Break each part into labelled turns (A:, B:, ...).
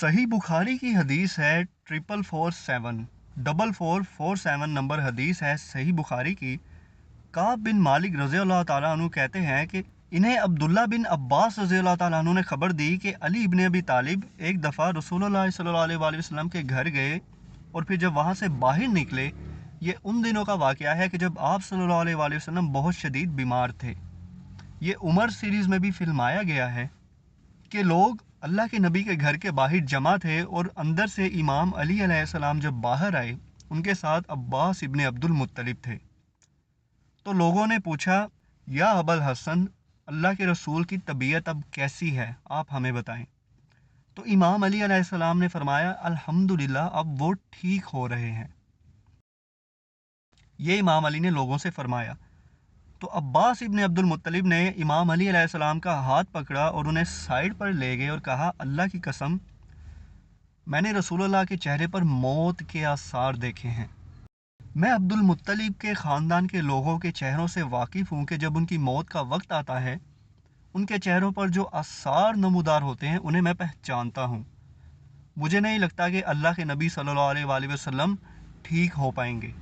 A: صحیح بخاری کی حدیث ہے 4447 نمبر حدیث ہے صحیح بخاری کی۔ کعب بن مالک رضی اللہ تعالیٰ عنہ کہتے ہیں کہ انہیں عبداللہ بن عباس رضی اللہ تعالیٰ عنہ نے خبر دی کہ علی ابن ابی طالب ایک دفعہ رسول اللہ صلی اللہ علیہ وسلم کے گھر گئے اور پھر جب وہاں سے باہر نکلے، یہ ان دنوں کا واقعہ ہے کہ جب آپ صلی اللہ علیہ وسلم بہت شدید بیمار تھے۔ یہ عمر سیریز میں بھی فلمایا گیا ہے کہ لوگ اللہ کے نبی کے گھر کے باہر جمع تھے اور اندر سے امام علی علیہ السلام جب باہر آئے، ان کے ساتھ عباس ابن عبد المطلب تھے۔ تو لوگوں نے پوچھا، یا ابا الحسن، اللہ کے رسول کی طبیعت اب کیسی ہے، آپ ہمیں بتائیں۔ تو امام علی علیہ السلام نے فرمایا، الحمدللہ اب وہ ٹھیک ہو رہے ہیں۔ یہ امام علی نے لوگوں سے فرمایا۔ تو عباس ابن عبد المطلب نے امام علی علیہ السلام کا ہاتھ پکڑا اور انہیں سائیڈ پر لے گئے اور کہا، اللہ کی قسم، میں نے رسول اللہ کے چہرے پر موت کے آثار دیکھے ہیں۔ میں عبد المطلب کے خاندان کے لوگوں کے چہروں سے واقف ہوں کہ جب ان کی موت کا وقت آتا ہے، ان کے چہروں پر جو آثار نمودار ہوتے ہیں انہیں میں پہچانتا ہوں۔ مجھے نہیں لگتا کہ اللہ کے نبی صلی اللہ علیہ وسلم ٹھیک ہو پائیں گے۔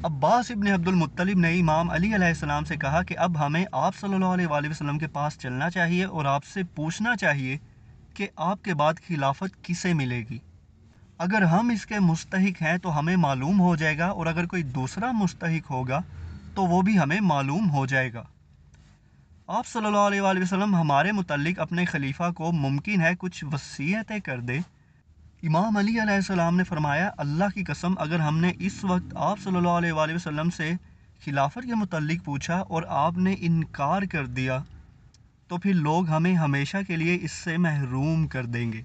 A: عباس ابن عبد المطلب نے امام علی علیہ السلام سے کہا کہ اب ہمیں آپ صلی اللہ علیہ وسلم کے پاس چلنا چاہیے اور آپ سے پوچھنا چاہیے کہ آپ کے بعد خلافت کسے ملے گی۔ اگر ہم اس کے مستحق ہیں تو ہمیں معلوم ہو جائے گا، اور اگر کوئی دوسرا مستحق ہوگا تو وہ بھی ہمیں معلوم ہو جائے گا۔ آپ صلی اللہ علیہ وسلم ہمارے متعلق اپنے خلیفہ کو ممکن ہے کچھ وصیتیں کر دے۔ امام علی علیہ السلام نے فرمایا، اللہ کی قسم، اگر ہم نے اس وقت آپ صلی اللہ علیہ وسلم سے خلافت کے متعلق پوچھا اور آپ نے انکار کر دیا تو پھر لوگ ہمیں ہمیشہ کے لیے اس سے محروم کر دیں گے۔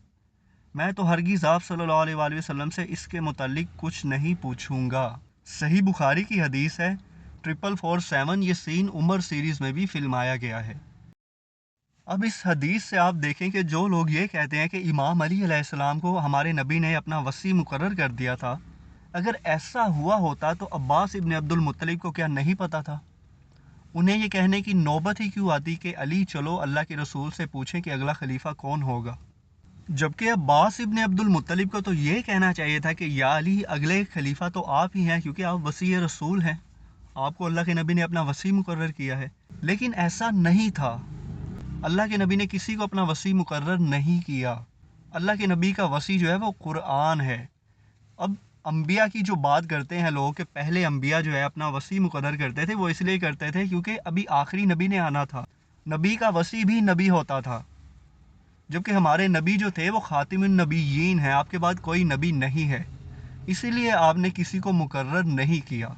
A: میں تو ہرگز آپ صلی اللہ علیہ وسلم سے اس کے متعلق کچھ نہیں پوچھوں گا۔ صحیح بخاری کی حدیث ہے 4447۔ یہ سین عمر سیریز میں بھی فلمایا گیا ہے۔ اب اس حدیث سے آپ دیکھیں کہ جو لوگ یہ کہتے ہیں کہ امام علی علیہ السلام کو ہمارے نبی نے اپنا وصی مقرر کر دیا تھا، اگر ایسا ہوا ہوتا تو عباس ابن عبد المطلب کو کیا نہیں پتا تھا؟ انہیں یہ کہنے کی نوبت ہی کیوں آتی کہ علی چلو اللہ کے رسول سے پوچھیں کہ اگلا خلیفہ کون ہوگا؟ جبکہ عباس ابن عبد المطلب کو تو یہ کہنا چاہیے تھا کہ یا علی، اگلے خلیفہ تو آپ ہی ہیں، کیونکہ آپ وصی رسول ہیں، آپ کو اللہ کے نبی نے اپنا وصی مقرر کیا ہے۔ لیکن ایسا نہیں تھا، اللہ کے نبی نے کسی کو اپنا وصی مقرر نہیں کیا۔ اللہ کے نبی کا وصی جو ہے وہ قرآن ہے۔ اب انبیاء کی جو بات کرتے ہیں لوگ کہ پہلے انبیاء جو ہے اپنا وصی مقرر کرتے تھے، وہ اس لیے کرتے تھے کیونکہ ابھی آخری نبی نے آنا تھا۔ نبی کا وصی بھی نبی ہوتا تھا، جبکہ ہمارے نبی جو تھے وہ خاتم النبیین ہیں، آپ کے بعد کوئی نبی نہیں ہے، اسی لیے آپ نے کسی کو مقرر نہیں کیا۔